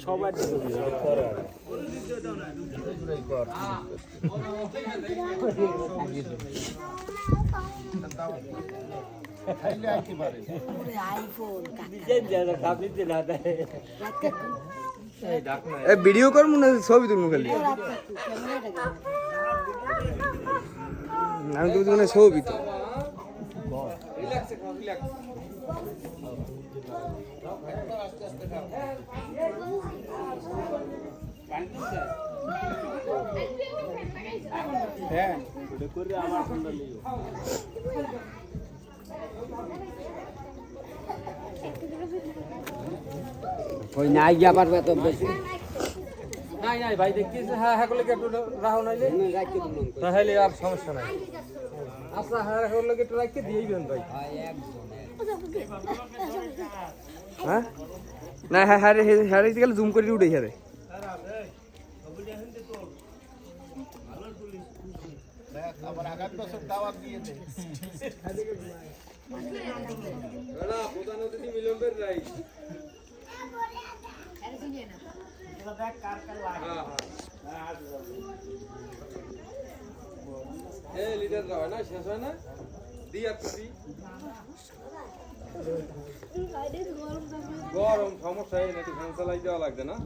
সবার ভিডিও করবো না ছবি তুলবো খালি আমি তো মানে ছবি তো হ্যাঁ করে আমার ঠান্ডা লিও ওই নাই গিয়া পারবে তো বেশি নাই নাই ভাই দেখছিস হ্যাঁ হ্যাঁ করলে একটু রাহো নাইলে তাহলে আর সমস্যা নাই আচ্ছা হ্যাঁ করলে একটু রাখতে দিয়েই দেন ভাই হ্যাঁ না হ্যাঁ হ্যাঁ হ্যাঁ গেলে জুম করে উঠে হ্যাঁ আবার আগামী বছর দাওয়াত দিয়ে দে না প্রধান অতিথি মিলনের রাই লিটার হয় না শেষ হয় না দিই আর তুই গরম সমস্যা হয় নাকি ফ্যান চালাই দেওয়া লাগবে না